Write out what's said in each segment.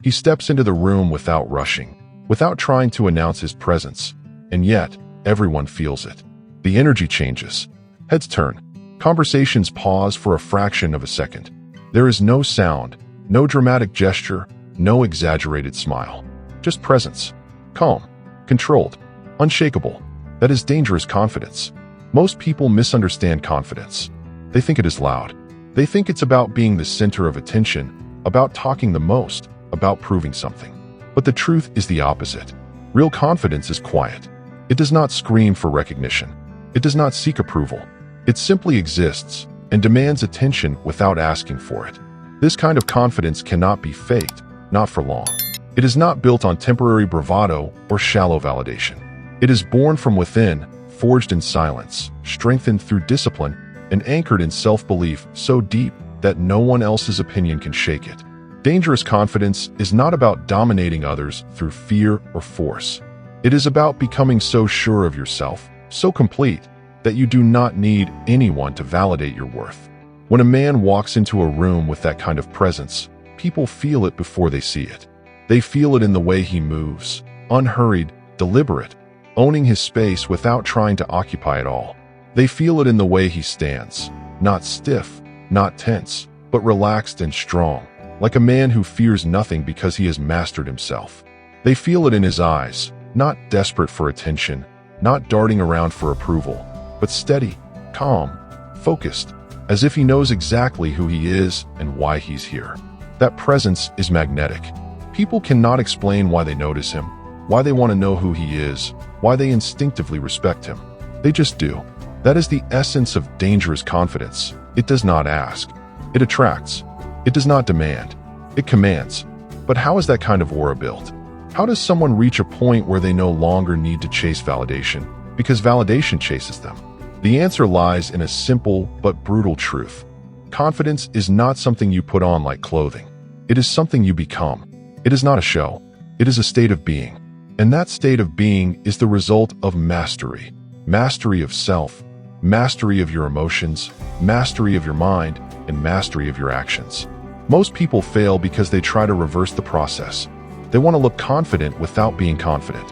He steps into the room without rushing, without trying to announce his presence, and yet everyone feels it. The energy changes. Heads turn. Conversations pause for a fraction of a second. There is no sound, no dramatic gesture, no exaggerated smile. Just presence. Calm, controlled, unshakable. That is dangerous confidence. Most people misunderstand confidence. They think it is loud. They think it's about being the center of attention, about talking the most, about proving something. But the truth is the opposite. Real confidence is quiet. It does not scream for recognition. It does not seek approval. It simply exists and demands attention without asking for it. This kind of confidence cannot be faked, not for long. It is not built on temporary bravado or shallow validation. It is born from within, forged in silence, strengthened through discipline, and anchored in self-belief so deep that no one else's opinion can shake it. Dangerous confidence is not about dominating others through fear or force. It is about becoming so sure of yourself, so complete, that you do not need anyone to validate your worth. When a man walks into a room with that kind of presence, people feel it before they see it. They feel it in the way he moves, unhurried, deliberate, owning his space without trying to occupy it all. They feel it in the way he stands, not stiff, not tense, but relaxed and strong, like a man who fears nothing because he has mastered himself. They feel it in his eyes, not desperate for attention, not darting around for approval, but steady, calm, focused, as if he knows exactly who he is and why he's here. That presence is magnetic. People cannot explain why they notice him, why they want to know who he is, why they instinctively respect him. They just do. That is the essence of dangerous confidence. It does not ask. It attracts. It does not demand. It commands. But how is that kind of aura built? How does someone reach a point where they no longer need to chase validation, because validation chases them? The answer lies in a simple but brutal truth. Confidence is not something you put on like clothing. It is something you become. It is not a show. It is a state of being. And that state of being is the result of mastery. Mastery of self, mastery of your emotions, mastery of your mind, and mastery of your actions. Most people fail because they try to reverse the process. They want to look confident without being confident.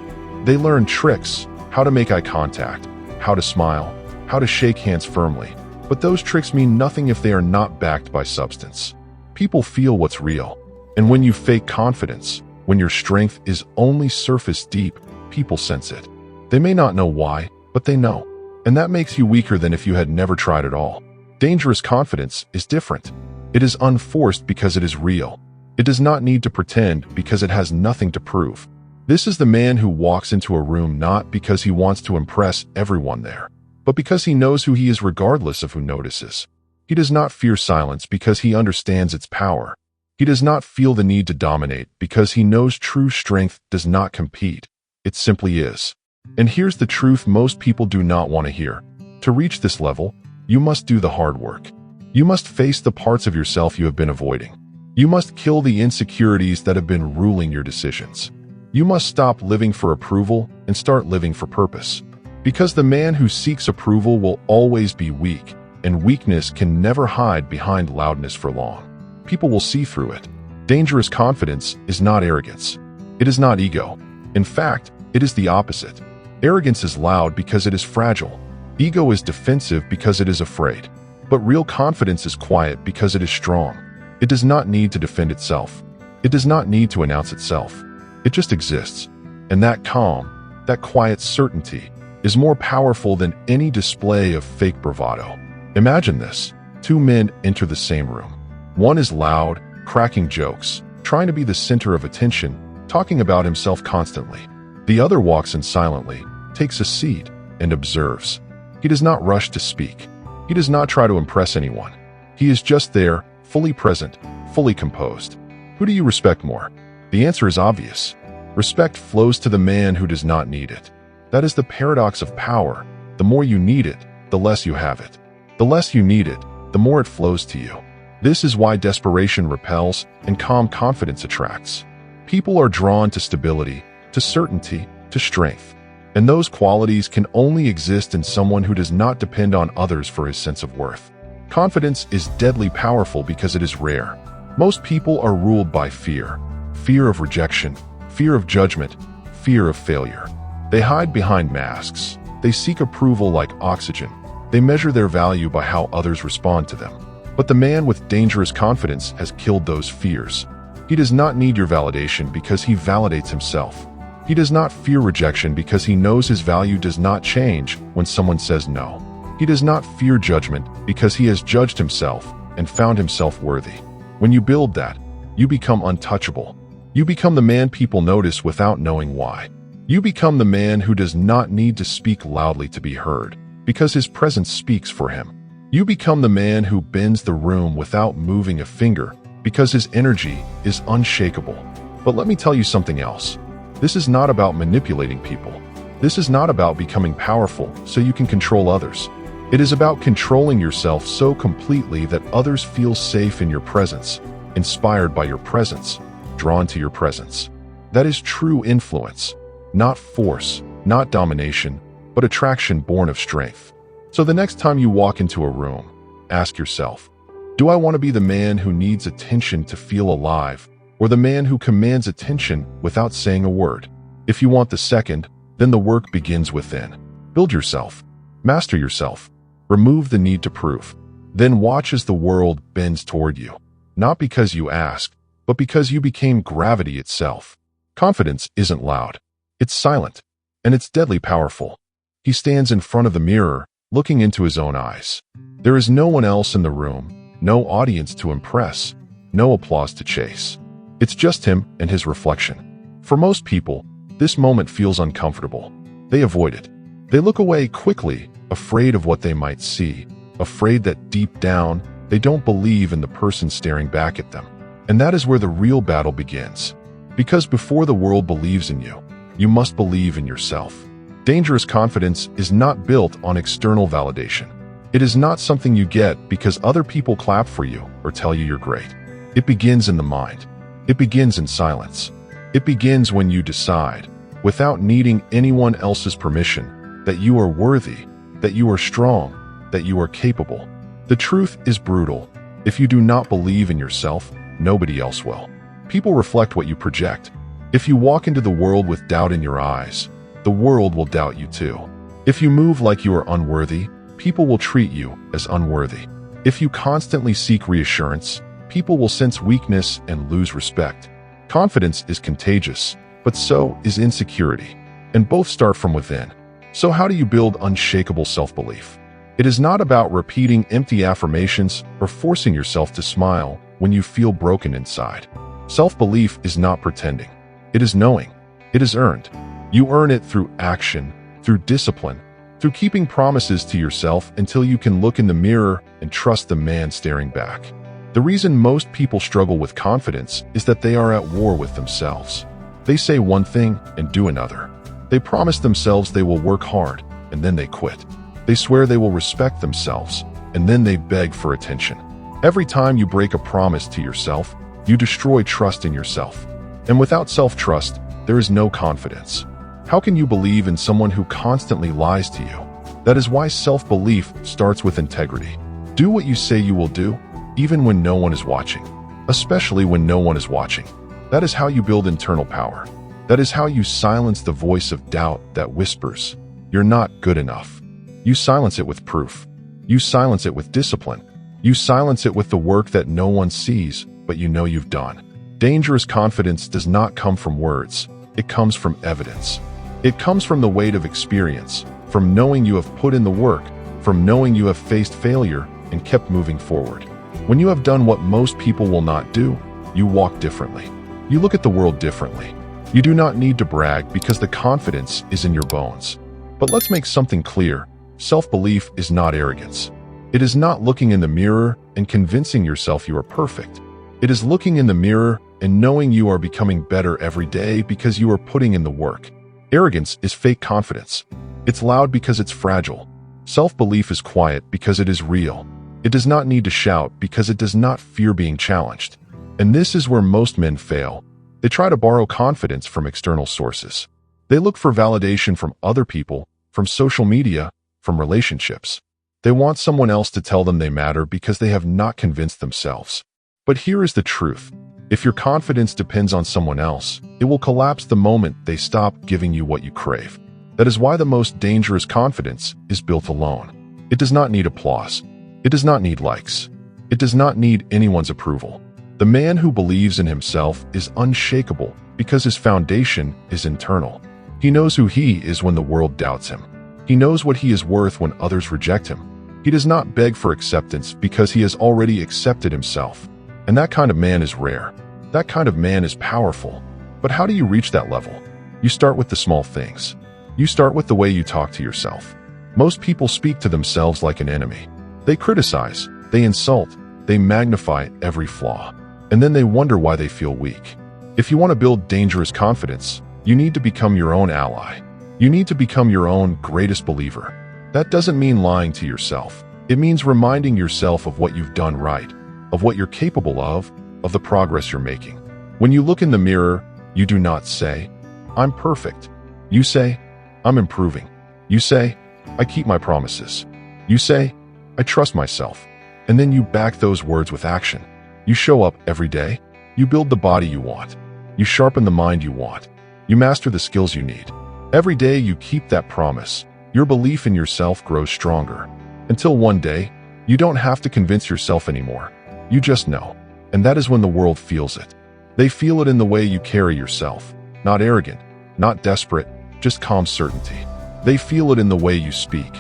They learn tricks, how to make eye contact, how to smile, how to shake hands firmly. But those tricks mean nothing if they are not backed by substance. People feel what's real. And when you fake confidence, when your strength is only surface deep, people sense it. They may not know why, but they know. And that makes you weaker than if you had never tried at all. Dangerous confidence is different. It is unforced because it is real. It does not need to pretend because it has nothing to prove. This is the man who walks into a room not because he wants to impress everyone there, but because he knows who he is regardless of who notices. He does not fear silence because he understands its power. He does not feel the need to dominate because he knows true strength does not compete. It simply is. And here's the truth most people do not want to hear. To reach this level, you must do the hard work. You must face the parts of yourself you have been avoiding. You must kill the insecurities that have been ruling your decisions. You must stop living for approval and start living for purpose. Because the man who seeks approval will always be weak, and weakness can never hide behind loudness for long. People will see through it. Dangerous confidence is not arrogance. It is not ego. In fact, it is the opposite. Arrogance is loud because it is fragile. Ego is defensive because it is afraid. But real confidence is quiet because it is strong. It does not need to defend itself. It does not need to announce itself. It just exists. And that calm, that quiet certainty, is more powerful than any display of fake bravado. Imagine this. Two men enter the same room. One is loud, cracking jokes, trying to be the center of attention, talking about himself constantly. The other walks in silently, takes a seat, and observes. He does not rush to speak. He does not try to impress anyone. He is just there, fully present, fully composed. Who do you respect more? The answer is obvious. Respect flows to the man who does not need it. That is the paradox of power. The more you need it, the less you have it. The less you need it, the more it flows to you. This is why desperation repels and calm confidence attracts. People are drawn to stability, to certainty, to strength. And those qualities can only exist in someone who does not depend on others for his sense of worth. Confidence is deadly powerful because it is rare. Most people are ruled by fear. Fear of rejection, fear of judgment, fear of failure. They hide behind masks. They seek approval like oxygen. They measure their value by how others respond to them. But the man with dangerous confidence has killed those fears. He does not need your validation because he validates himself. He does not fear rejection because he knows his value does not change when someone says no. He does not fear judgment because he has judged himself and found himself worthy. When you build that, you become untouchable. You become the man people notice without knowing why. You become the man who does not need to speak loudly to be heard, because his presence speaks for him. You become the man who bends the room without moving a finger, because his energy is unshakable. But let me tell you something else. This is not about manipulating people. This is not about becoming powerful so you can control others. It is about controlling yourself so completely that others feel safe in your presence, inspired by your presence, drawn to your presence. That is true influence, not force, not domination, but attraction born of strength. So the next time you walk into a room, ask yourself, do I want to be the man who needs attention to feel alive, or the man who commands attention without saying a word? If you want the second, then the work begins within. Build yourself, master yourself, remove the need to prove. Then watch as the world bends toward you, not because you asked, but because you became gravity itself. Confidence isn't loud. It's silent, and it's deadly powerful. He stands in front of the mirror, looking into his own eyes. There is no one else in the room, no audience to impress, no applause to chase. It's just him and his reflection. For most people, this moment feels uncomfortable. They avoid it. They look away quickly, afraid of what they might see, afraid that deep down, they don't believe in the person staring back at them. And that is where the real battle begins. Because before the world believes in you, you must believe in yourself. Dangerous confidence is not built on external validation. It is not something you get because other people clap for you or tell you you're great. It begins in the mind. It begins in silence. It begins when you decide, without needing anyone else's permission, that you are worthy, that you are strong, that you are capable. The truth is brutal. If you do not believe in yourself, nobody else will. People reflect what you project. If you walk into the world with doubt in your eyes, the world will doubt you too. If you move like you are unworthy, people will treat you as unworthy. If you constantly seek reassurance, people will sense weakness and lose respect. Confidence is contagious, but so is insecurity, and both start from within. So how do you build unshakable self-belief? It is not about repeating empty affirmations or forcing yourself to smile when you feel broken inside. Self-belief is not pretending. It is knowing. It is earned. You earn it through action, through discipline, through keeping promises to yourself until you can look in the mirror and trust the man staring back. The reason most people struggle with confidence is that they are at war with themselves. They say one thing and do another. They promise themselves they will work hard, and then they quit. They swear they will respect themselves, and then they beg for attention. Every time you break a promise to yourself, you destroy trust in yourself. And without self-trust, there is no confidence. How can you believe in someone who constantly lies to you? That is why self-belief starts with integrity. Do what you say you will do, even when no one is watching. Especially when no one is watching. That is how you build internal power. That is how you silence the voice of doubt that whispers, "You're not good enough." You silence it with proof. You silence it with discipline. You silence it with the work that no one sees, but you know you've done. Dangerous confidence does not come from words. It comes from evidence. It comes from the weight of experience, from knowing you have put in the work, from knowing you have faced failure and kept moving forward. When you have done what most people will not do, you walk differently. You look at the world differently. You do not need to brag because the confidence is in your bones. But let's make something clear. Self-belief is not arrogance. It is not looking in the mirror and convincing yourself you are perfect. It is looking in the mirror and knowing you are becoming better every day because you are putting in the work. Arrogance is fake confidence. It's loud because it's fragile. Self-belief is quiet because it is real. It does not need to shout because it does not fear being challenged. And this is where most men fail. They try to borrow confidence from external sources. They look for validation from other people, from social media, from relationships. They want someone else to tell them they matter because they have not convinced themselves. But here is the truth. If your confidence depends on someone else, it will collapse the moment they stop giving you what you crave. That is why the most dangerous confidence is built alone. It does not need applause. It does not need likes. It does not need anyone's approval. The man who believes in himself is unshakable because his foundation is internal. He knows who he is when the world doubts him. He knows what he is worth when others reject him. He does not beg for acceptance because he has already accepted himself. And that kind of man is rare. That kind of man is powerful. But how do you reach that level? You start with the small things. You start with the way you talk to yourself. Most people speak to themselves like an enemy. They criticize, they insult, they magnify every flaw. And then they wonder why they feel weak. If you want to build dangerous confidence, you need to become your own ally. You need to become your own greatest believer. That doesn't mean lying to yourself. It means reminding yourself of what you've done right, of what you're capable of the progress you're making. When you look in the mirror, you do not say, "I'm perfect." You say, "I'm improving." You say, "I keep my promises." You say, "I trust myself." And then you back those words with action. You show up every day. You build the body you want. You sharpen the mind you want. You master the skills you need. Every day you keep that promise. Your belief in yourself grows stronger. Until one day, you don't have to convince yourself anymore. You just know. And that is when the world feels it. They feel it in the way you carry yourself. Not arrogant, not desperate, just calm certainty. They feel it in the way you speak.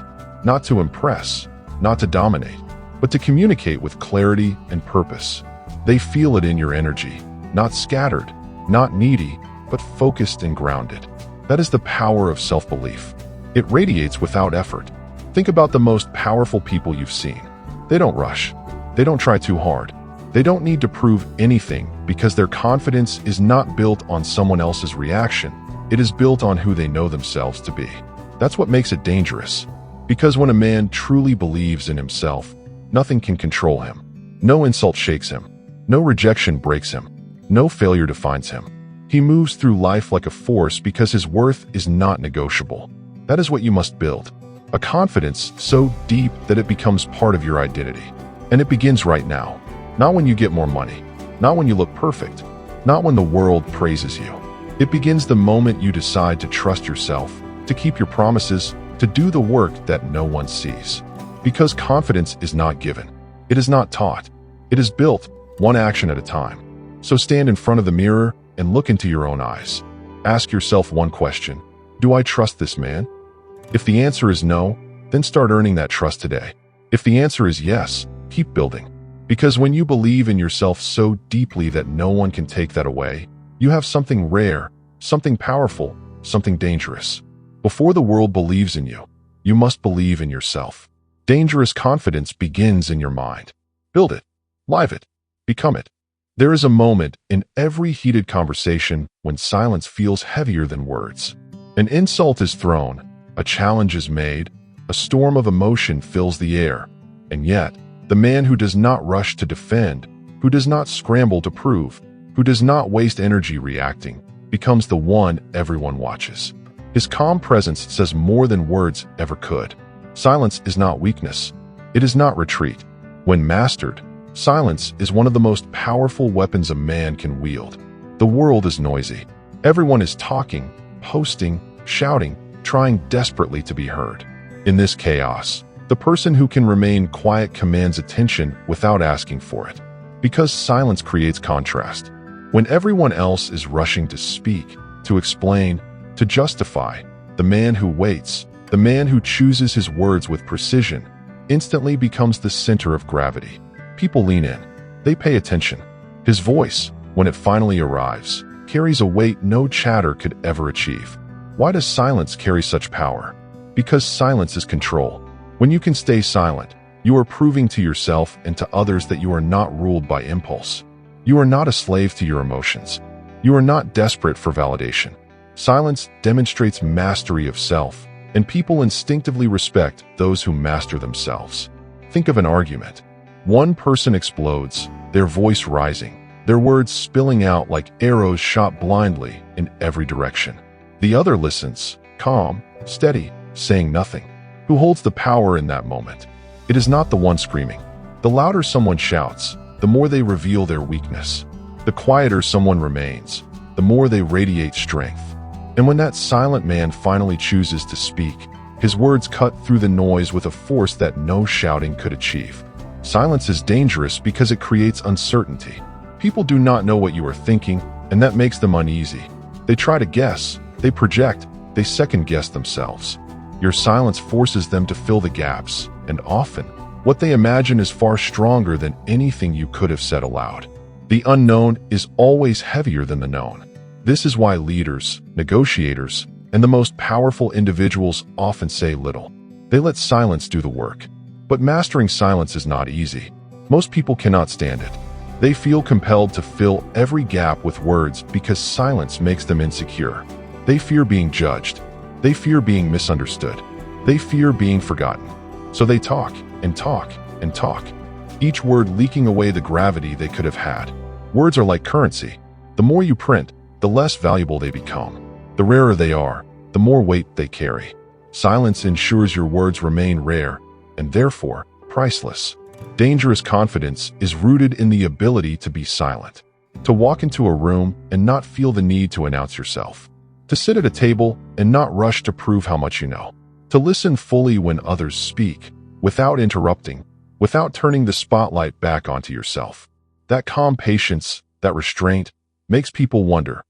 Not to impress, not to dominate, but to communicate with clarity and purpose. They feel it in your energy. Not scattered, not needy, but focused and grounded. That is the power of self-belief. It radiates without effort. Think about the most powerful people you've seen. They don't rush. They don't try too hard. They don't need to prove anything because their confidence is not built on someone else's reaction. It is built on who they know themselves to be. That's what makes it dangerous. Because when a man truly believes in himself, nothing can control him. No insult shakes him. No rejection breaks him. No failure defines him. He moves through life like a force because his worth is not negotiable. That is what you must build. A confidence so deep that it becomes part of your identity. And it begins right now. Not when you get more money. Not when you look perfect. Not when the world praises you. It begins the moment you decide to trust yourself, to keep your promises, to do the work that no one sees. Because confidence is not given. It is not taught. It is built, one action at a time. So stand in front of the mirror and look into your own eyes. Ask yourself one question. Do I trust this man? If the answer is no, then start earning that trust today. If the answer is yes, keep building. Because when you believe in yourself so deeply that no one can take that away, you have something rare, something powerful, something dangerous. Before the world believes in you, you must believe in yourself. Dangerous confidence begins in your mind. Build it, live it, become it. There is a moment in every heated conversation when silence feels heavier than words. An insult is thrown, a challenge is made, a storm of emotion fills the air, and yet, the man who does not rush to defend, who does not scramble to prove, who does not waste energy reacting, becomes the one everyone watches. His calm presence says more than words ever could. Silence is not weakness. It is not retreat. When mastered, silence is one of the most powerful weapons a man can wield. The world is noisy. Everyone is talking, posting, shouting, trying desperately to be heard. In this chaos, the person who can remain quiet commands attention without asking for it. Because silence creates contrast. When everyone else is rushing to speak, to explain, to justify, the man who waits, the man who chooses his words with precision, instantly becomes the center of gravity. People lean in. They pay attention. His voice, when it finally arrives, carries a weight no chatter could ever achieve. Why does silence carry such power? Because silence is control. When you can stay silent, you are proving to yourself and to others that you are not ruled by impulse. You are not a slave to your emotions. You are not desperate for validation. Silence demonstrates mastery of self, and people instinctively respect those who master themselves. Think of an argument. One person explodes, their voice rising, their words spilling out like arrows shot blindly in every direction. The other listens, calm, steady, saying nothing. Who holds the power in that moment? It is not the one screaming. The louder someone shouts, the more they reveal their weakness. The quieter someone remains, the more they radiate strength. And when that silent man finally chooses to speak, his words cut through the noise with a force that no shouting could achieve. Silence is dangerous because it creates uncertainty. People do not know what you are thinking, and that makes them uneasy. They try to guess, they project, they second-guess themselves. Your silence forces them to fill the gaps, and often, what they imagine is far stronger than anything you could have said aloud. The unknown is always heavier than the known. This is why leaders, negotiators, and the most powerful individuals often say little. They let silence do the work. But mastering silence is not easy. Most people cannot stand it. They feel compelled to fill every gap with words because silence makes them insecure. They fear being judged. They fear being misunderstood. They fear being forgotten. So they talk and talk and talk, each word leaking away the gravity they could have had. Words are like currency. The more you print, the less valuable they become. The rarer they are, the more weight they carry. Silence ensures your words remain rare, and therefore priceless. Dangerous confidence is rooted in the ability to be silent, to walk into a room and not feel the need to announce yourself, to sit at a table and not rush to prove how much you know, to listen fully when others speak, without interrupting, without turning the spotlight back onto yourself. That calm patience, that restraint, makes people wonder,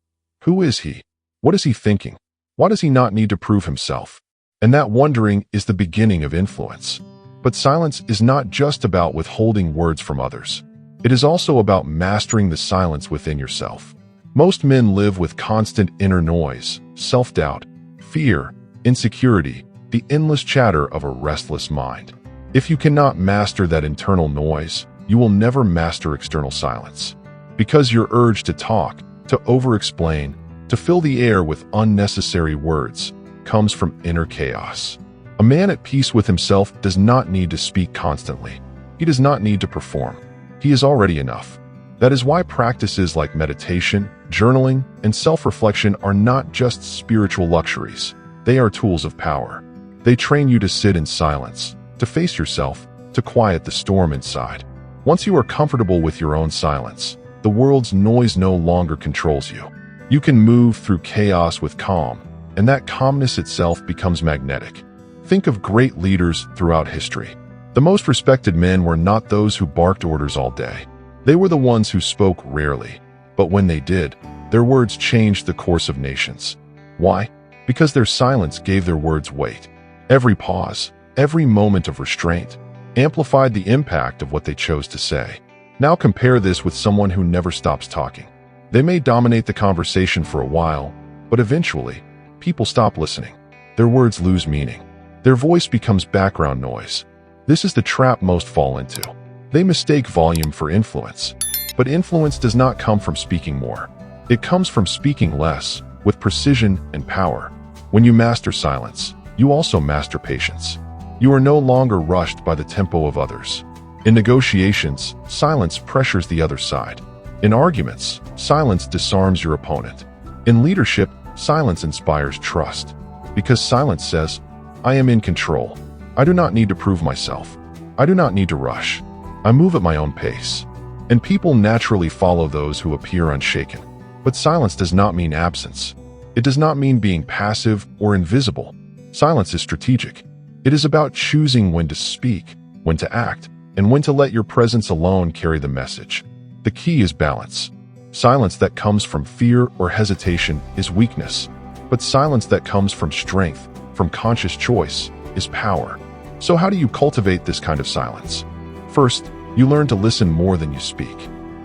who is he? What is he thinking? Why does he not need to prove himself? And that wondering is the beginning of influence. But silence is not just about withholding words from others. It is also about mastering the silence within yourself. Most men live with constant inner noise, self-doubt, fear, insecurity, the endless chatter of a restless mind. If you cannot master that internal noise, you will never master external silence. Because your urge to talk, to over-explain, to fill the air with unnecessary words, comes from inner chaos. A man at peace with himself does not need to speak constantly. He does not need to perform. He is already enough. That is why practices like meditation, journaling, and self-reflection are not just spiritual luxuries. They are tools of power. They train you to sit in silence, to face yourself, to quiet the storm inside. Once you are comfortable with your own silence, the world's noise no longer controls you. You can move through chaos with calm, and that calmness itself becomes magnetic. Think of great leaders throughout history. The most respected men were not those who barked orders all day. They were the ones who spoke rarely, but when they did, their words changed the course of nations. Why? Because their silence gave their words weight. Every pause, every moment of restraint, amplified the impact of what they chose to say. Now compare this with someone who never stops talking. They may dominate the conversation for a while, but eventually, people stop listening. Their words lose meaning. Their voice becomes background noise. This is the trap most fall into. They mistake volume for influence. But influence does not come from speaking more. It comes from speaking less, with precision and power. When you master silence, you also master patience. You are no longer rushed by the tempo of others. In negotiations, silence pressures the other side. In arguments, silence disarms your opponent. In leadership, silence inspires trust. Because silence says, I am in control. I do not need to prove myself. I do not need to rush. I move at my own pace. And people naturally follow those who appear unshaken. But silence does not mean absence. It does not mean being passive or invisible. Silence is strategic. It is about choosing when to speak, when to act, and when to let your presence alone carry the message. The key is balance. Silence that comes from fear or hesitation is weakness, but silence that comes from strength, from conscious choice, is power. So how do you cultivate this kind of silence? First, you learn to listen more than you speak.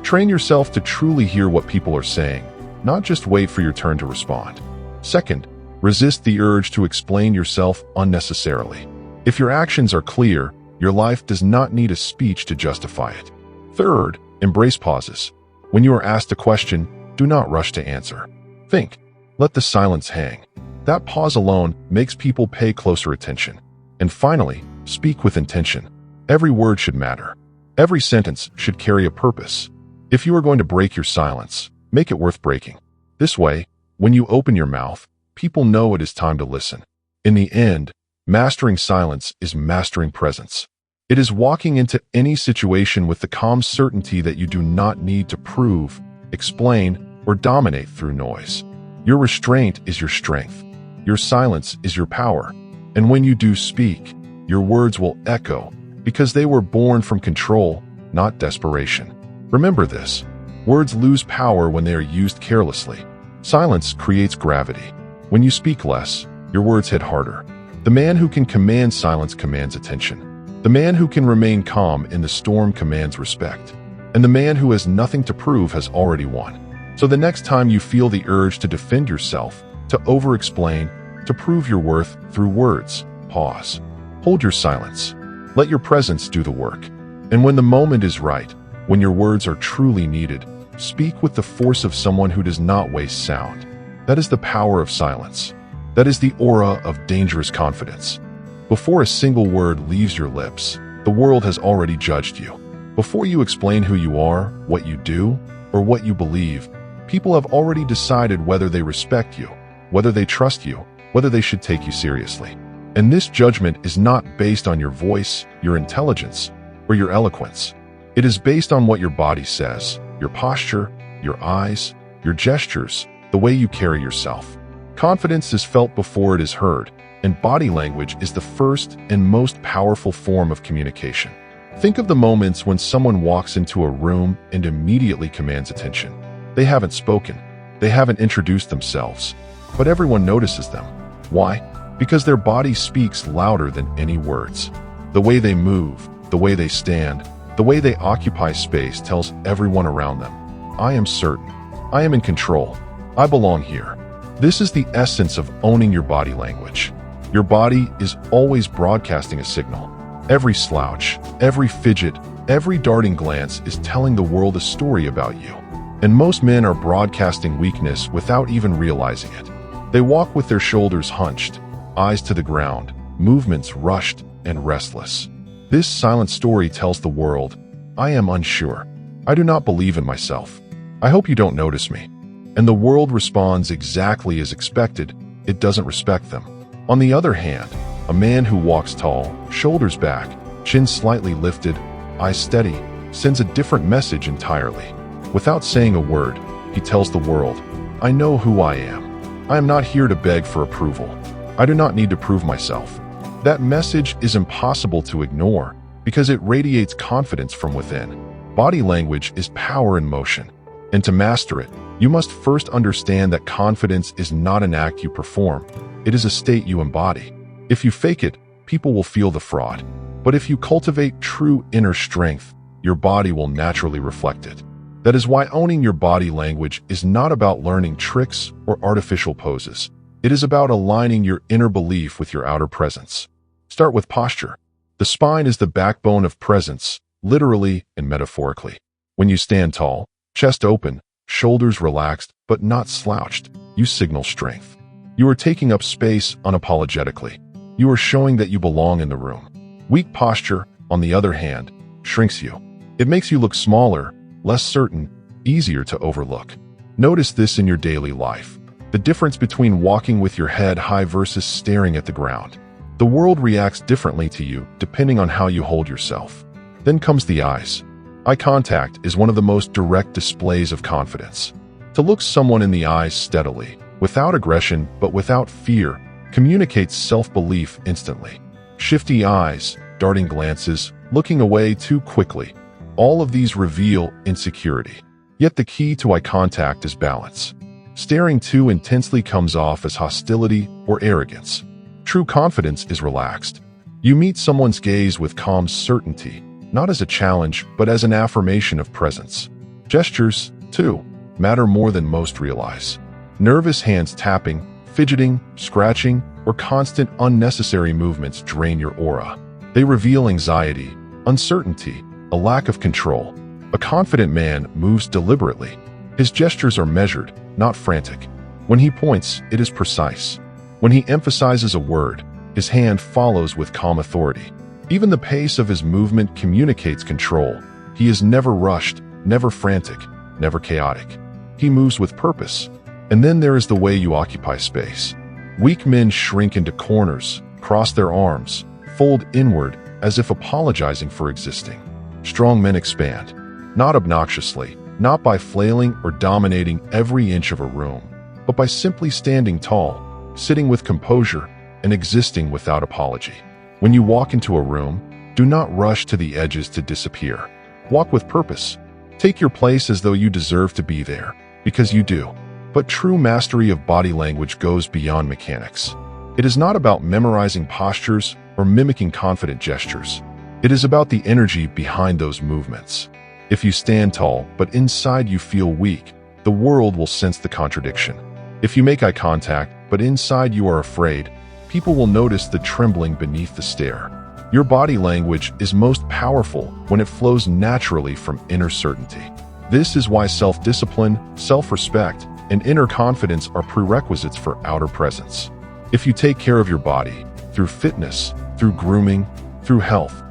Train yourself to truly hear what people are saying, not just wait for your turn to respond. Second, resist the urge to explain yourself unnecessarily. If your actions are clear, your life does not need a speech to justify it. Third, embrace pauses. When you are asked a question, do not rush to answer. Think. Let the silence hang. That pause alone makes people pay closer attention. And finally, speak with intention. Every word should matter. Every sentence should carry a purpose. If you are going to break your silence, make it worth breaking. This way, when you open your mouth, people know it is time to listen. In the end, mastering silence is mastering presence. It is walking into any situation with the calm certainty that you do not need to prove, explain, or dominate through noise. Your restraint is your strength. Your silence is your power. And when you do speak, your words will echo because they were born from control, not desperation. Remember this. Words lose power when they are used carelessly. Silence creates gravity. When you speak less, your words hit harder. The man who can command silence commands attention. The man who can remain calm in the storm commands respect. And the man who has nothing to prove has already won. So the next time you feel the urge to defend yourself, to over-explain, to prove your worth through words, pause. Hold your silence. Let your presence do the work. And when the moment is right, when your words are truly needed, speak with the force of someone who does not waste sound. That is the power of silence. That is the aura of dangerous confidence. Before a single word leaves your lips, the world has already judged you. Before you explain who you are, what you do, or what you believe, people have already decided whether they respect you, whether they trust you, whether they should take you seriously. And this judgment is not based on your voice, your intelligence, or your eloquence. It is based on what your body says, your posture, your eyes, your gestures, the way you carry yourself. Confidence is felt before it is heard, and body language is the first and most powerful form of communication. Think of the moments when someone walks into a room and immediately commands attention. They haven't spoken, they haven't introduced themselves, but everyone notices them. Why? Because their body speaks louder than any words. The way they move, the way they stand, the way they occupy space tells everyone around them, I am certain, I am in control, I belong here. This is the essence of owning your body language. Your body is always broadcasting a signal. Every slouch, every fidget, every darting glance is telling the world a story about you. And most men are broadcasting weakness without even realizing it. They walk with their shoulders hunched, eyes to the ground, movements rushed and restless. This silent story tells the world, I am unsure. I do not believe in myself. I hope you don't notice me. And the world responds exactly as expected. It doesn't respect them. On the other hand, a man who walks tall, shoulders back, chin slightly lifted, eyes steady, sends a different message entirely. Without saying a word, he tells the world, I know who I am. I am not here to beg for approval. I do not need to prove myself. That message is impossible to ignore because it radiates confidence from within. Body language is power in motion, and to master it, you must first understand that confidence is not an act you perform. It is a state you embody. If you fake it, people will feel the fraud. But if you cultivate true inner strength, your body will naturally reflect it. That is why owning your body language is not about learning tricks or artificial poses. It is about aligning your inner belief with your outer presence. Start with posture. The spine is the backbone of presence, literally and metaphorically. When you stand tall, chest open, shoulders relaxed but not slouched, you signal strength. You are taking up space unapologetically. You are showing that you belong in the room. Weak posture, on the other hand, shrinks you. It makes you look smaller, less certain, easier to overlook. Notice this in your daily life. The difference between walking with your head high versus staring at the ground. The world reacts differently to you depending on how you hold yourself. Then comes the eyes. Eye contact is one of the most direct displays of confidence. To look someone in the eyes steadily, without aggression but without fear, communicates self-belief instantly. Shifty eyes, darting glances, looking away too quickly, all of these reveal insecurity. Yet the key to eye contact is balance. Staring too intensely comes off as hostility or arrogance. True confidence is relaxed. You meet someone's gaze with calm certainty, not as a challenge, but as an affirmation of presence. Gestures, too, matter more than most realize. Nervous hands tapping, fidgeting, scratching, or constant unnecessary movements drain your aura. They reveal anxiety, uncertainty, a lack of control. A confident man moves deliberately. His gestures are measured, not frantic. When he points, it is precise. When he emphasizes a word, his hand follows with calm authority. Even the pace of his movement communicates control. He is never rushed, never frantic, never chaotic. He moves with purpose. And then there is the way you occupy space. Weak men shrink into corners, cross their arms, fold inward as if apologizing for existing. Strong men expand, not obnoxiously, not by flailing or dominating every inch of a room, but by simply standing tall, sitting with composure, and existing without apology. When you walk into a room, do not rush to the edges to disappear. Walk with purpose. Take your place as though you deserve to be there, because you do. But true mastery of body language goes beyond mechanics. It is not about memorizing postures or mimicking confident gestures. It is about the energy behind those movements. If you stand tall, but inside you feel weak, the world will sense the contradiction. If you make eye contact, but inside you are afraid, people will notice the trembling beneath the stare. Your body language is most powerful when it flows naturally from inner certainty. This is why self-discipline, self-respect, and inner confidence are prerequisites for outer presence. If you take care of your body, through fitness, through grooming, through health,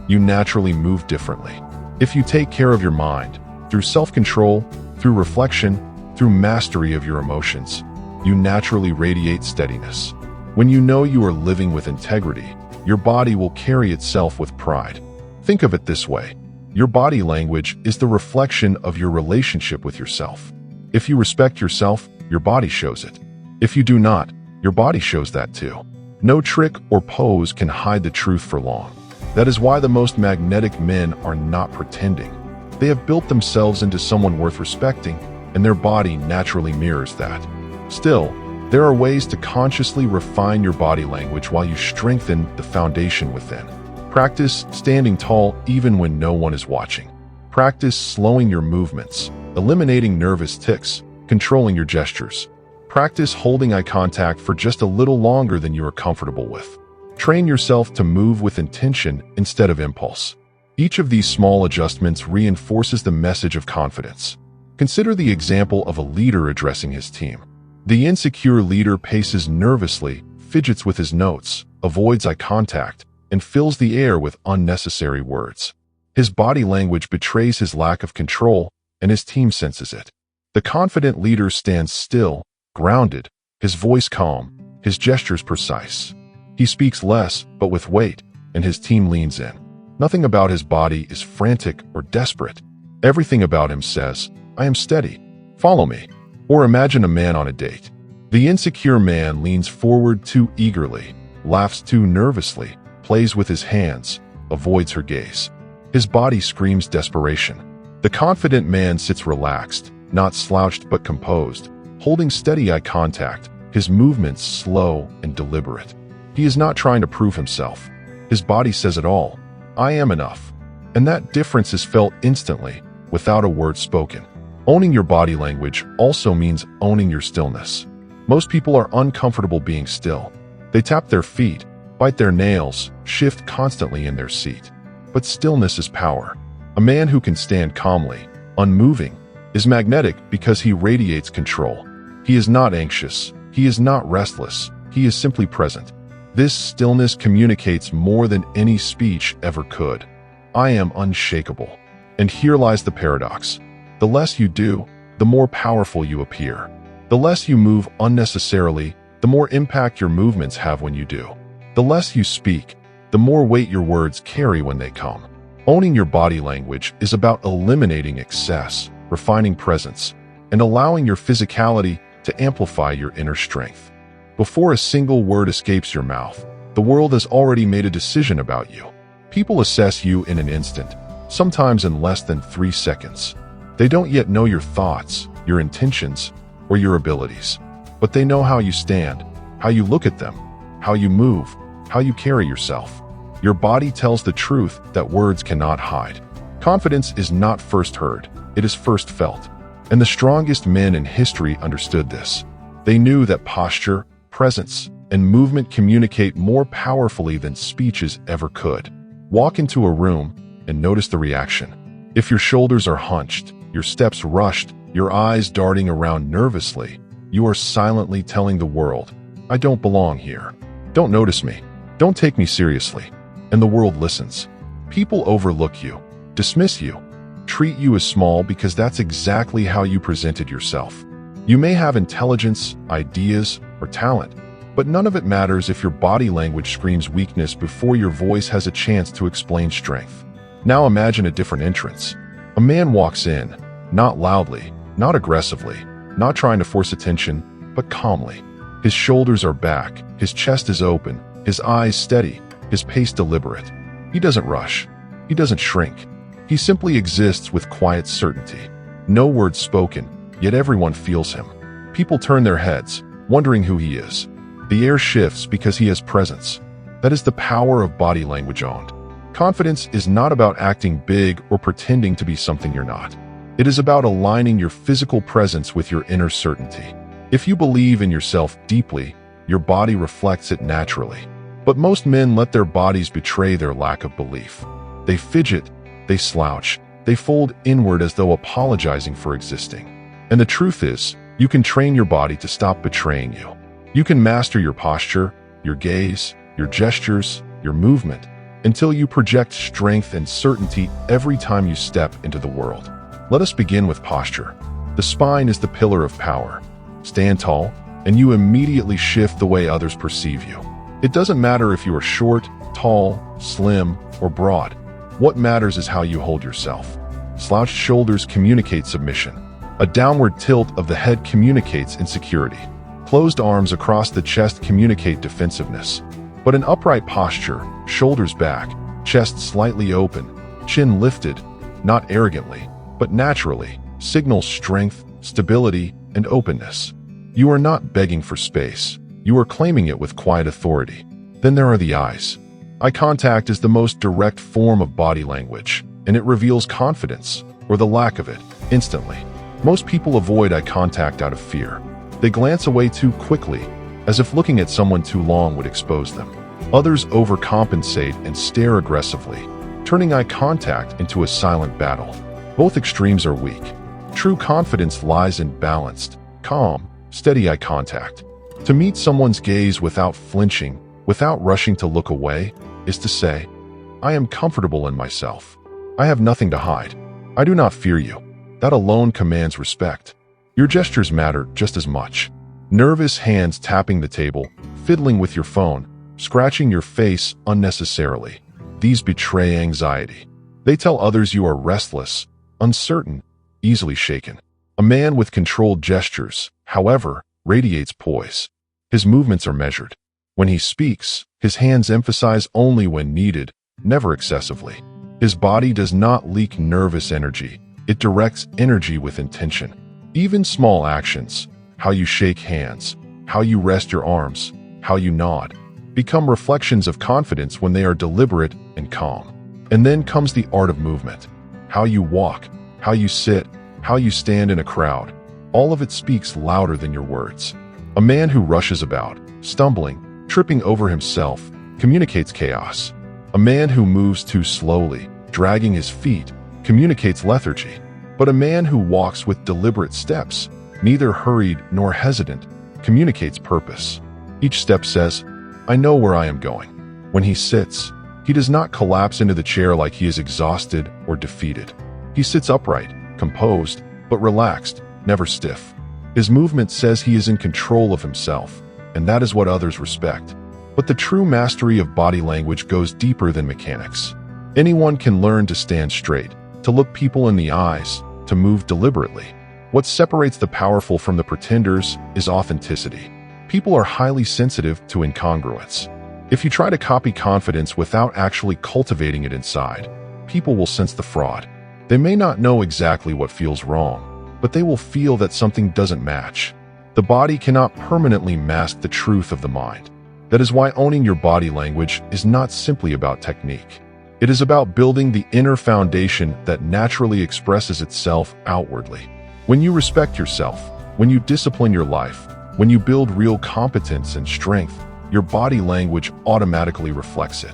you naturally move differently. If you take care of your mind, through self-control, through reflection, through mastery of your emotions, you naturally radiate steadiness. When you know you are living with integrity, your body will carry itself with pride. Think of it this way. Your body language is the reflection of your relationship with yourself. If you respect yourself, your body shows it. If you do not, your body shows that too. No trick or pose can hide the truth for long. That is why the most magnetic men are not pretending. They have built themselves into someone worth respecting, and their body naturally mirrors that. Still, there are ways to consciously refine your body language while you strengthen the foundation within. Practice standing tall even when no one is watching. Practice slowing your movements, eliminating nervous tics, controlling your gestures. Practice holding eye contact for just a little longer than you are comfortable with. Train yourself to move with intention instead of impulse. Each of these small adjustments reinforces the message of confidence. Consider the example of a leader addressing his team. The insecure leader paces nervously, fidgets with his notes, avoids eye contact, and fills the air with unnecessary words. His body language betrays his lack of control, and his team senses it. The confident leader stands still, grounded, his voice calm, his gestures precise. He speaks less, but with weight, and his team leans in. Nothing about his body is frantic or desperate. Everything about him says, "I am steady. Follow me." Or imagine a man on a date. The insecure man leans forward too eagerly, laughs too nervously, plays with his hands, avoids her gaze. His body screams desperation. The confident man sits relaxed, not slouched but composed, holding steady eye contact, his movements slow and deliberate. He is not trying to prove himself. His body says it all. "I am enough." And that difference is felt instantly, without a word spoken. Owning your body language also means owning your stillness. Most people are uncomfortable being still. They tap their feet, bite their nails, shift constantly in their seat. But stillness is power. A man who can stand calmly, unmoving, is magnetic because he radiates control. He is not anxious. He is not restless. He is simply present. This stillness communicates more than any speech ever could. I am unshakable. And here lies the paradox. The less you do, the more powerful you appear. The less you move unnecessarily, the more impact your movements have when you do. The less you speak, the more weight your words carry when they come. Owning your body language is about eliminating excess, refining presence, and allowing your physicality to amplify your inner strength. Before a single word escapes your mouth, the world has already made a decision about you. People assess you in an instant, sometimes in less than 3 seconds. They don't yet know your thoughts, your intentions, or your abilities. But they know how you stand, how you look at them, how you move, how you carry yourself. Your body tells the truth that words cannot hide. Confidence is not first heard, it is first felt. And the strongest men in history understood this. They knew that posture, presence, and movement communicate more powerfully than speeches ever could. Walk into a room and notice the reaction. If your shoulders are hunched, your steps rushed, your eyes darting around nervously, you are silently telling the world, "I don't belong here. Don't notice me. Don't take me seriously." And the world listens. People overlook you, dismiss you, treat you as small because that's exactly how you presented yourself. You may have intelligence, ideas, or talent, but none of it matters if your body language screams weakness before your voice has a chance to explain strength. Now imagine a different entrance. A man walks in, Not loudly, not aggressively, not trying to force attention, but calmly. His shoulders are back, his chest is open, his eyes steady, his pace deliberate. He doesn't rush. He doesn't shrink. He simply exists with quiet certainty. No words spoken, yet everyone feels him. People turn their heads, wondering who he is. The air shifts because he has presence. That is the power of body language owned. Confidence is not about acting big or pretending to be something you're not. It is about aligning your physical presence with your inner certainty. If you believe in yourself deeply, your body reflects it naturally. But most men let their bodies betray their lack of belief. They fidget, they slouch, they fold inward as though apologizing for existing. And the truth is, you can train your body to stop betraying you. You can master your posture, your gaze, your gestures, your movement, until you project strength and certainty every time you step into the world. Let us begin with posture. The spine is the pillar of power. Stand tall, and you immediately shift the way others perceive you. It doesn't matter if you are short, tall, slim, or broad. What matters is how you hold yourself. Slouched shoulders communicate submission. A downward tilt of the head communicates insecurity. Closed arms across the chest communicate defensiveness. But an upright posture, shoulders back, chest slightly open, chin lifted, not arrogantly, but naturally, signals strength, stability, and openness. You are not begging for space. You are claiming it with quiet authority. Then there are the eyes. Eye contact is the most direct form of body language, and it reveals confidence, or the lack of it, instantly. Most people avoid eye contact out of fear. They glance away too quickly, as if looking at someone too long would expose them. Others overcompensate and stare aggressively, turning eye contact into a silent battle. Both extremes are weak. True confidence lies in balanced, calm, steady eye contact. To meet someone's gaze without flinching, without rushing to look away, is to say, I am comfortable in myself. I have nothing to hide. I do not fear you. That alone commands respect. Your gestures matter just as much. Nervous hands tapping the table, fiddling with your phone, scratching your face unnecessarily. These betray anxiety. They tell others you are restless, uncertain, easily shaken. A man with controlled gestures, however, radiates poise. His movements are measured. When he speaks, his hands emphasize only when needed, never excessively. His body does not leak nervous energy. It directs energy with intention. Even small actions, how you shake hands, how you rest your arms, how you nod, become reflections of confidence when they are deliberate and calm. And then comes the art of movement. How you walk, how you sit, how you stand in a crowd. All of it speaks louder than your words. A man who rushes about, stumbling, tripping over himself, communicates chaos. A man who moves too slowly, dragging his feet, communicates lethargy. But a man who walks with deliberate steps, neither hurried nor hesitant, communicates purpose. Each step says, I know where I am going. When he sits, he does not collapse into the chair like he is exhausted or defeated. He sits upright, composed, but relaxed, never stiff. His movement says he is in control of himself, and that is what others respect. But the true mastery of body language goes deeper than mechanics. Anyone can learn to stand straight, to look people in the eyes, to move deliberately. What separates the powerful from the pretenders is authenticity. People are highly sensitive to incongruence. If you try to copy confidence without actually cultivating it inside, people will sense the fraud. They may not know exactly what feels wrong, but they will feel that something doesn't match. The body cannot permanently mask the truth of the mind. That is why owning your body language is not simply about technique. It is about building the inner foundation that naturally expresses itself outwardly. When you respect yourself, when you discipline your life, when you build real competence and strength, your body language automatically reflects it.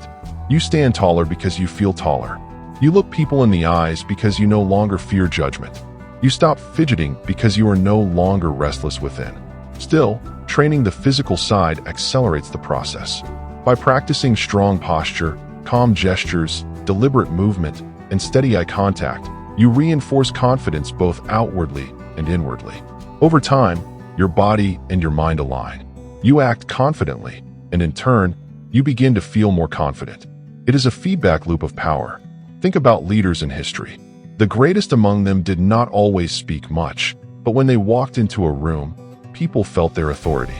You stand taller because you feel taller. You look people in the eyes because you no longer fear judgment. You stop fidgeting because you are no longer restless within. Still, training the physical side accelerates the process. By practicing strong posture, calm gestures, deliberate movement, and steady eye contact, you reinforce confidence both outwardly and inwardly. Over time, your body and your mind align. You act confidently, and in turn, you begin to feel more confident. It is a feedback loop of power. Think about leaders in history. The greatest among them did not always speak much, but when they walked into a room, people felt their authority.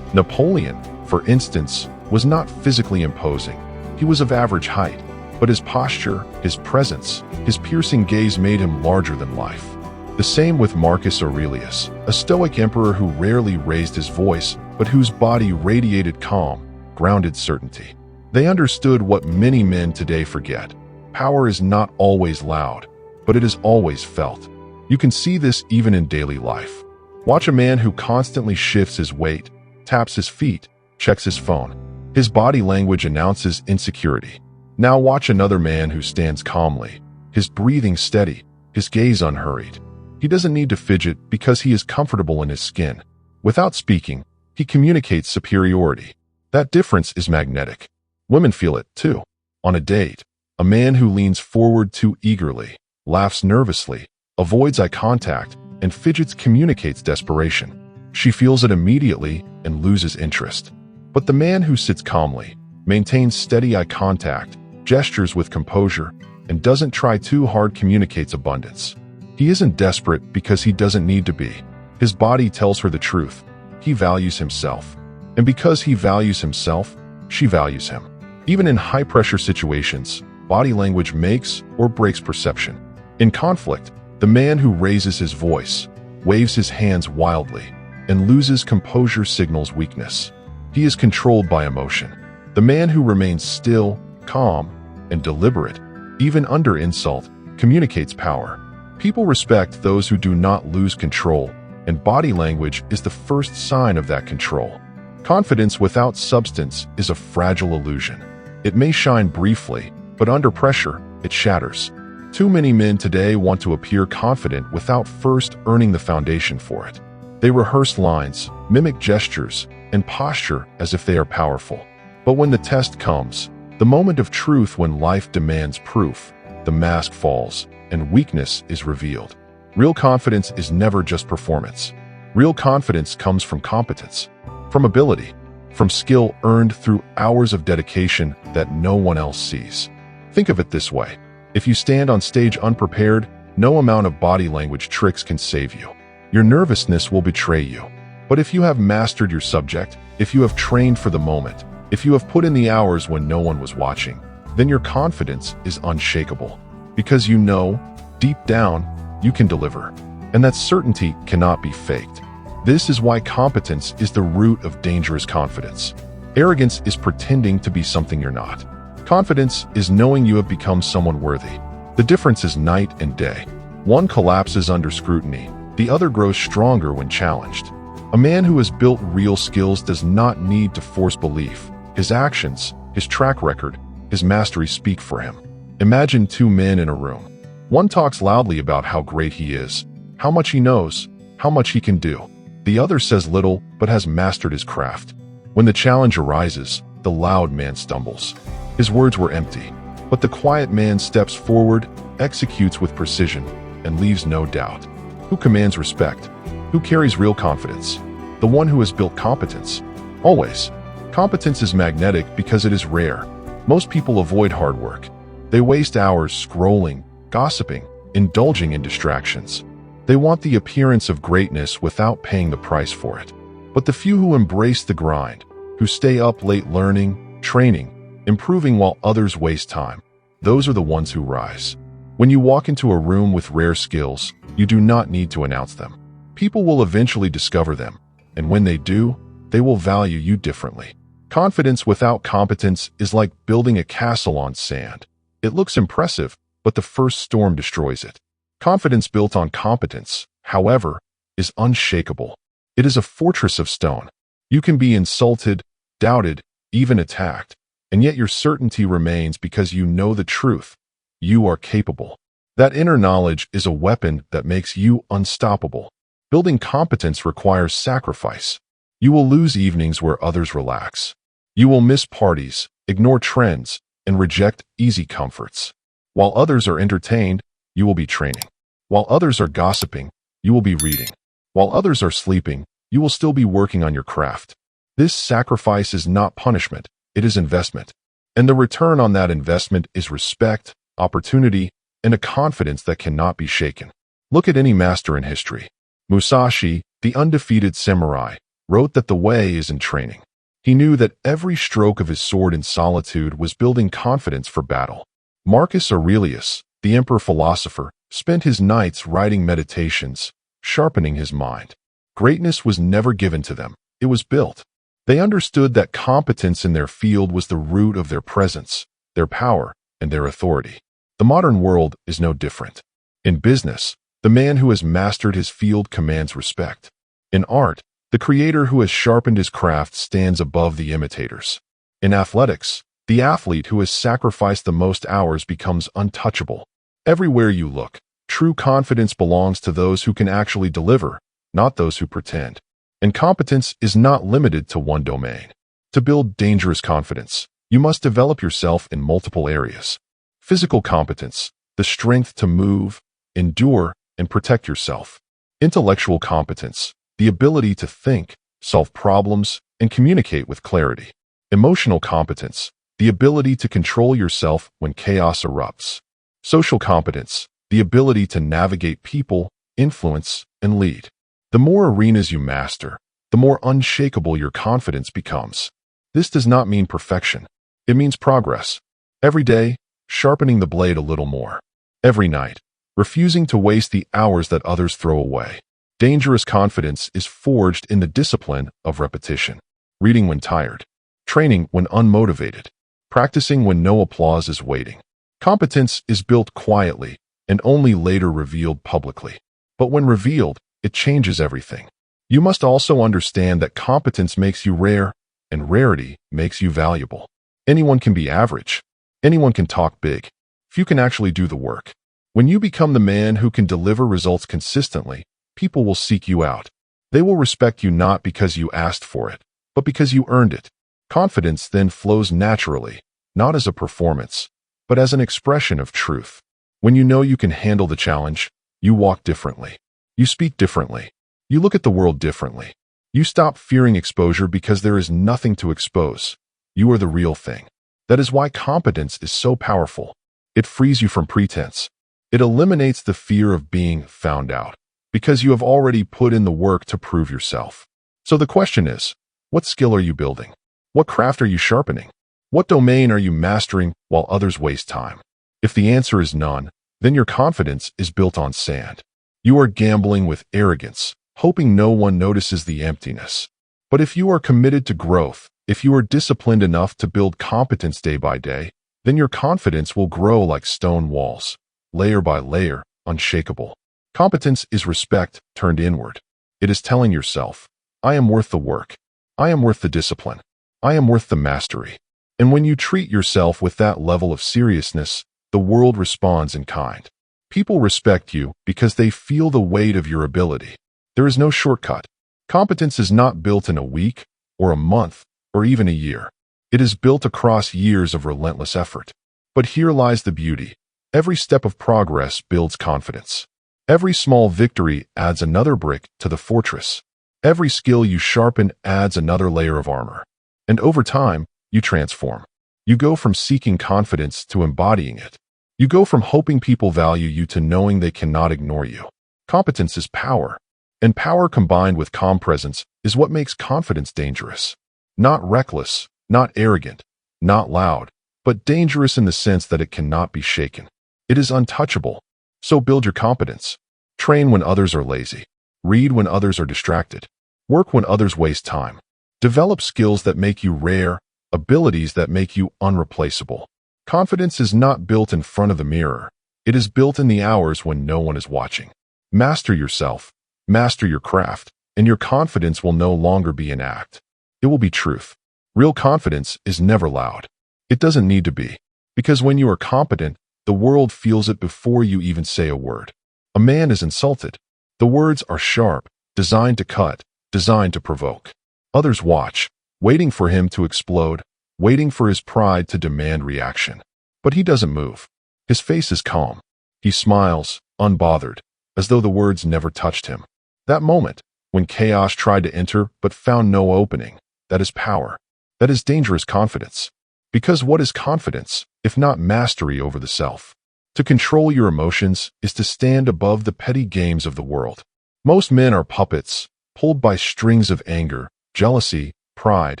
Napoleon, for instance, was not physically imposing. He was of average height, but his posture, his presence, his piercing gaze made him larger than life. The same with Marcus Aurelius, a Stoic emperor who rarely raised his voice, but whose body radiated calm, grounded certainty. They understood what many men today forget. Power is not always loud, but it is always felt. You can see this even in daily life. Watch a man who constantly shifts his weight, taps his feet, checks his phone. His body language announces insecurity. Now watch another man who stands calmly, his breathing steady, his gaze unhurried. He doesn't need to fidget because he is comfortable in his skin. Without speaking, he communicates superiority. That difference is magnetic. Women feel it, too. On a date, a man who leans forward too eagerly, laughs nervously, avoids eye contact, and fidgets communicates desperation. She feels it immediately and loses interest. But the man who sits calmly, maintains steady eye contact, gestures with composure, and doesn't try too hard communicates abundance. He isn't desperate because he doesn't need to be. His body tells her the truth. He values himself. And because he values himself, she values him. Even in high-pressure situations, body language makes or breaks perception. In conflict, the man who raises his voice, waves his hands wildly, and loses composure signals weakness. He is controlled by emotion. The man who remains still, calm, and deliberate, even under insult, communicates power. People respect those who do not lose control, and body language is the first sign of that control. Confidence without substance is a fragile illusion. It may shine briefly, but under pressure, it shatters. Too many men today want to appear confident without first earning the foundation for it. They rehearse lines, mimic gestures, and posture as if they are powerful. But when the test comes, the moment of truth when life demands proof, the mask falls, and weakness is revealed. Real confidence is never just performance. Real confidence comes from competence, from ability, from skill earned through hours of dedication that no one else sees. Think of it this way. If you stand on stage unprepared, no amount of body language tricks can save you. Your nervousness will betray you. But if you have mastered your subject, if you have trained for the moment, if you have put in the hours when no one was watching, then your confidence is unshakable. Because you know, deep down, you can deliver. And that certainty cannot be faked. This is why competence is the root of dangerous confidence. Arrogance is pretending to be something you're not. Confidence is knowing you have become someone worthy. The difference is night and day. One collapses under scrutiny, the other grows stronger when challenged. A man who has built real skills does not need to force belief. His actions, his track record, his mastery speak for him. Imagine two men in a room. One talks loudly about how great he is, how much he knows, how much he can do. The other says little but has mastered his craft. When the challenge arises, the loud man stumbles. His words were empty, but the quiet man steps forward, executes with precision, and leaves no doubt. Who commands respect? Who carries real confidence? The one who has built competence. Always. Competence is magnetic because it is rare. Most people avoid hard work. They waste hours scrolling, gossiping, indulging in distractions. They want the appearance of greatness without paying the price for it. But the few who embrace the grind, who stay up late learning, training, improving while others waste time, those are the ones who rise. When you walk into a room with rare skills, you do not need to announce them. People will eventually discover them, and when they do, they will value you differently. Confidence without competence is like building a castle on sand. It looks impressive, but the first storm destroys it. Confidence built on competence, however, is unshakable. It is a fortress of stone. You can be insulted, doubted, even attacked, and yet your certainty remains because you know the truth. You are capable. That inner knowledge is a weapon that makes you unstoppable. Building competence requires sacrifice. You will lose evenings where others relax. You will miss parties, ignore trends, and reject easy comforts. While others are entertained, you will be training. While others are gossiping, you will be reading. While others are sleeping, you will still be working on your craft. This sacrifice is not punishment, it is investment. And the return on that investment is respect, opportunity, and a confidence that cannot be shaken. Look at any master in history. Musashi, the undefeated samurai, wrote that the way is in training. He knew that every stroke of his sword in solitude was building confidence for battle. Marcus Aurelius, the emperor philosopher, spent his nights writing meditations, sharpening his mind. Greatness was never given to them, it was built. They understood that competence in their field was the root of their presence, their power, and their authority. The modern world is no different. In business, the man who has mastered his field commands respect. In art, the creator who has sharpened his craft stands above the imitators. In athletics, the athlete who has sacrificed the most hours becomes untouchable. Everywhere you look, true confidence belongs to those who can actually deliver, not those who pretend. And competence is not limited to one domain. To build dangerous confidence, you must develop yourself in multiple areas. Physical competence, the strength to move, endure, and protect yourself. Intellectual competence, the ability to think, solve problems, and communicate with clarity. Emotional competence, the ability to control yourself when chaos erupts. Social competence, the ability to navigate people, influence, and lead. The more arenas you master, the more unshakable your confidence becomes. This does not mean perfection. It means progress. Every day, sharpening the blade a little more. Every night, refusing to waste the hours that others throw away. Dangerous confidence is forged in the discipline of repetition. Reading when tired. Training when unmotivated. Practicing when no applause is waiting. Competence is built quietly and only later revealed publicly. But when revealed, it changes everything. You must also understand that competence makes you rare, and rarity makes you valuable. Anyone can be average. Anyone can talk big. Few can actually do the work. When you become the man who can deliver results consistently, people will seek you out. They will respect you not because you asked for it, but because you earned it. Confidence then flows naturally, not as a performance, but as an expression of truth. When you know you can handle the challenge, you walk differently. You speak differently. You look at the world differently. You stop fearing exposure because there is nothing to expose. You are the real thing. That is why competence is so powerful. It frees you from pretense. It eliminates the fear of being found out, because you have already put in the work to prove yourself. So the question is, what skill are you building? What craft are you sharpening? What domain are you mastering while others waste time? If the answer is none, then your confidence is built on sand. You are gambling with arrogance, hoping no one notices the emptiness. But if you are committed to growth, if you are disciplined enough to build competence day by day, then your confidence will grow like stone walls, layer by layer, unshakable. Competence is respect turned inward. It is telling yourself, I am worth the work. I am worth the discipline. I am worth the mastery. And when you treat yourself with that level of seriousness, the world responds in kind. People respect you because they feel the weight of your ability. There is no shortcut. Competence is not built in a week, or a month, or even a year. It is built across years of relentless effort. But here lies the beauty. Every step of progress builds confidence. Every small victory adds another brick to the fortress. Every skill you sharpen adds another layer of armor. And over time, you transform. You go from seeking confidence to embodying it. You go from hoping people value you to knowing they cannot ignore you. Competence is power. And power combined with calm presence is what makes confidence dangerous. Not reckless, not arrogant, not loud, but dangerous in the sense that it cannot be shaken. It is untouchable. So build your competence. Train when others are lazy. Read when others are distracted. Work when others waste time. Develop skills that make you rare, abilities that make you unreplaceable. Confidence is not built in front of the mirror. It is built in the hours when no one is watching. Master yourself, master your craft, and your confidence will no longer be an act. It will be truth. Real confidence is never loud. It doesn't need to be. Because when you are competent, the world feels it before you even say a word. A man is insulted. The words are sharp, designed to cut, designed to provoke. Others watch, waiting for him to explode, waiting for his pride to demand reaction. But he doesn't move. His face is calm. He smiles, unbothered, as though the words never touched him. That moment, when chaos tried to enter but found no opening, that is power. That is dangerous confidence. Because what is confidence, if not mastery over the self? To control your emotions is to stand above the petty games of the world. Most men are puppets, pulled by strings of anger, jealousy, pride,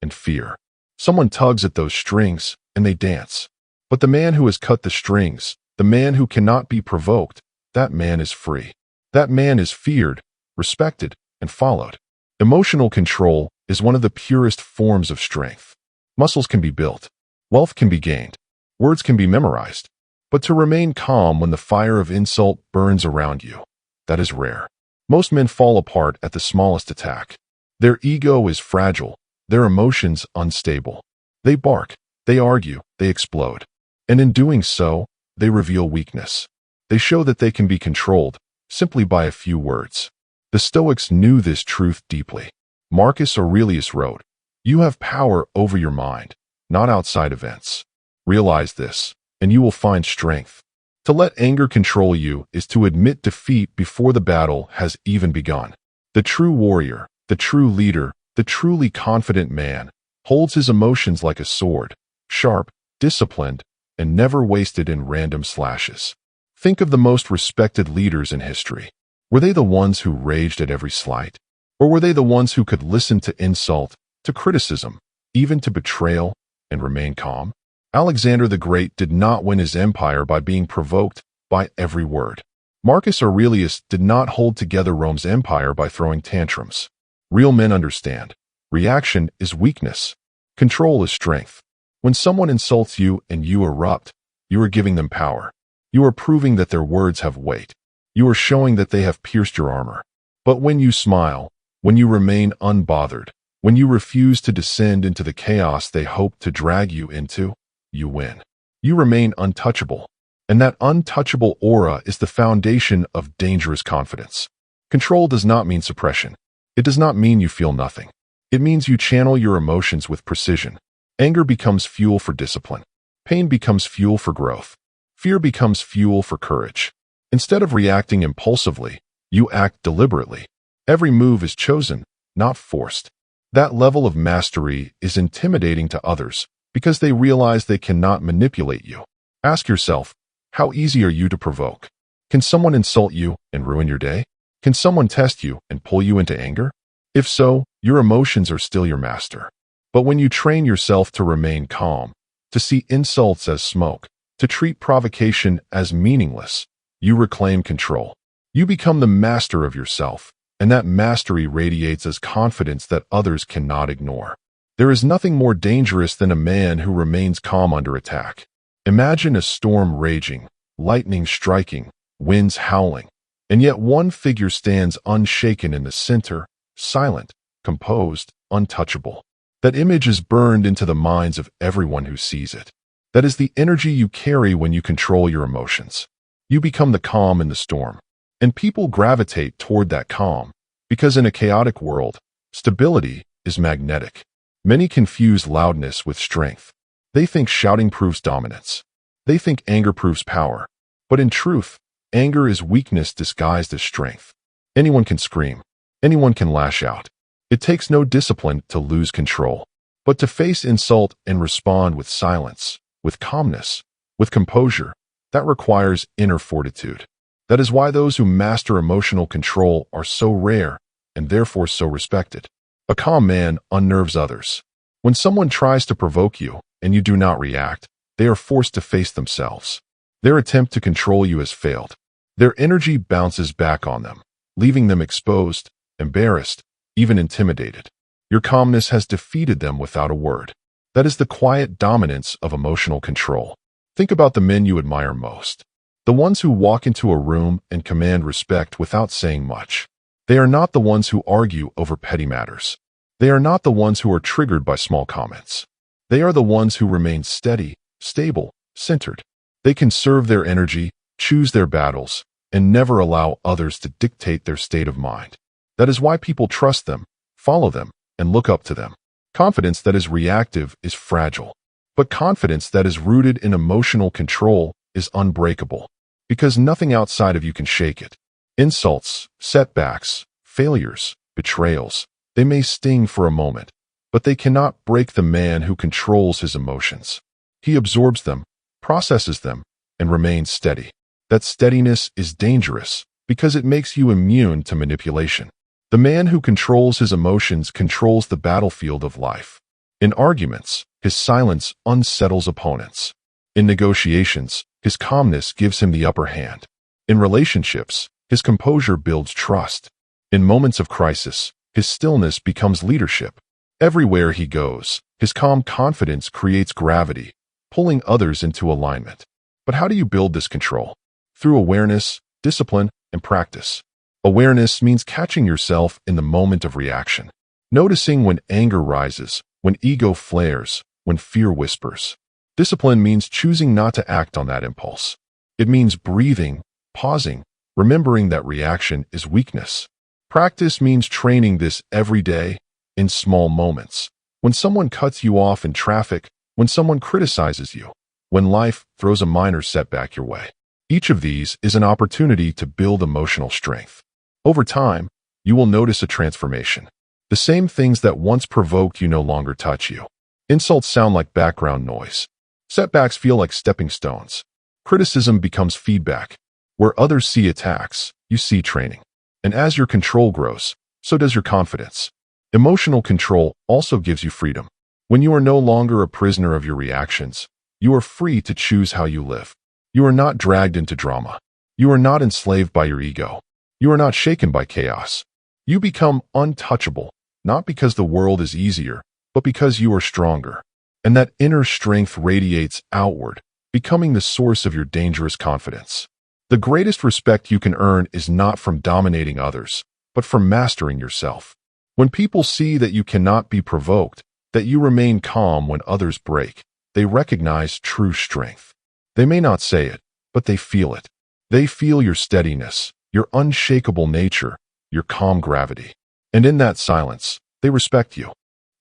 and fear. Someone tugs at those strings, and they dance. But the man who has cut the strings, the man who cannot be provoked, that man is free. That man is feared, respected, and followed. Emotional control is one of the purest forms of strength. Muscles can be built. Wealth can be gained. Words can be memorized. But to remain calm when the fire of insult burns around you, that is rare. Most men fall apart at the smallest attack. Their ego is fragile, their emotions unstable. They bark, they argue, they explode. And in doing so, they reveal weakness. They show that they can be controlled simply by a few words. The Stoics knew this truth deeply. Marcus Aurelius wrote, "You have power over your mind, not outside events. Realize this, and you will find strength." To let anger control you is to admit defeat before the battle has even begun. The true warrior, the true leader, the truly confident man holds his emotions like a sword, sharp, disciplined, and never wasted in random slashes. Think of the most respected leaders in history. Were they the ones who raged at every slight? Or were they the ones who could listen to insult, to criticism, even to betrayal, and remain calm? Alexander the Great did not win his empire by being provoked by every word. Marcus Aurelius did not hold together Rome's empire by throwing tantrums. Real men understand. Reaction is weakness. Control is strength. When someone insults you and you erupt, you are giving them power. You are proving that their words have weight. You are showing that they have pierced your armor. But when you smile, when you remain unbothered, when you refuse to descend into the chaos they hope to drag you into, you win. You remain untouchable. And that untouchable aura is the foundation of dangerous confidence. Control does not mean suppression. It does not mean you feel nothing. It means you channel your emotions with precision. Anger becomes fuel for discipline. Pain becomes fuel for growth. Fear becomes fuel for courage. Instead of reacting impulsively, you act deliberately. Every move is chosen, not forced. That level of mastery is intimidating to others because they realize they cannot manipulate you. Ask yourself, how easy are you to provoke? Can someone insult you and ruin your day? Can someone test you and pull you into anger? If so, your emotions are still your master. But when you train yourself to remain calm, to see insults as smoke, to treat provocation as meaningless, you reclaim control. You become the master of yourself, and that mastery radiates as confidence that others cannot ignore. There is nothing more dangerous than a man who remains calm under attack. Imagine a storm raging, lightning striking, winds howling, and yet one figure stands unshaken in the center, silent, composed, untouchable. That image is burned into the minds of everyone who sees it. That is the energy you carry when you control your emotions. You become the calm in the storm, and people gravitate toward that calm, because in a chaotic world, stability is magnetic. Many confuse loudness with strength. They think shouting proves dominance. They think anger proves power. But in truth, anger is weakness disguised as strength. Anyone can scream. Anyone can lash out. It takes no discipline to lose control, but to face insult and respond with silence, with calmness, with composure, that requires inner fortitude. That is why those who master emotional control are so rare and therefore so respected. A calm man unnerves others. When someone tries to provoke you and you do not react, they are forced to face themselves. Their attempt to control you has failed. Their energy bounces back on them, leaving them exposed, embarrassed, even intimidated. Your calmness has defeated them without a word. That is the quiet dominance of emotional control. Think about the men you admire most. The ones who walk into a room and command respect without saying much. They are not the ones who argue over petty matters. They are not the ones who are triggered by small comments. They are the ones who remain steady, stable, centered. They conserve their energy, choose their battles, and never allow others to dictate their state of mind. That is why people trust them, follow them, and look up to them. Confidence that is reactive is fragile, but confidence that is rooted in emotional control is unbreakable, because nothing outside of you can shake it. Insults, setbacks, failures, betrayals, they may sting for a moment, but they cannot break the man who controls his emotions. He absorbs them, processes them, and remains steady. That steadiness is dangerous because it makes you immune to manipulation. The man who controls his emotions controls the battlefield of life. In arguments, his silence unsettles opponents. In negotiations, his calmness gives him the upper hand. In relationships, his composure builds trust. In moments of crisis, his stillness becomes leadership. Everywhere he goes, his calm confidence creates gravity, pulling others into alignment. But how do you build this control? Through awareness, discipline, and practice. Awareness means catching yourself in the moment of reaction. Noticing when anger rises, when ego flares, when fear whispers. Discipline means choosing not to act on that impulse. It means breathing, pausing, remembering that reaction is weakness. Practice means training this every day, in small moments. When someone cuts you off in traffic, when someone criticizes you, when life throws a minor setback your way. Each of these is an opportunity to build emotional strength. Over time, you will notice a transformation. The same things that once provoked you no longer touch you. Insults sound like background noise. Setbacks feel like stepping stones. Criticism becomes feedback. Where others see attacks, you see training. And as your control grows, so does your confidence. Emotional control also gives you freedom. When you are no longer a prisoner of your reactions, you are free to choose how you live. You are not dragged into drama. You are not enslaved by your ego. You are not shaken by chaos. You become untouchable, not because the world is easier, but because you are stronger. And that inner strength radiates outward, becoming the source of your dangerous confidence. The greatest respect you can earn is not from dominating others, but from mastering yourself. When people see that you cannot be provoked, that you remain calm when others break, they recognize true strength. They may not say it, but they feel it. They feel your steadiness, your unshakable nature, your calm gravity. And in that silence, they respect you.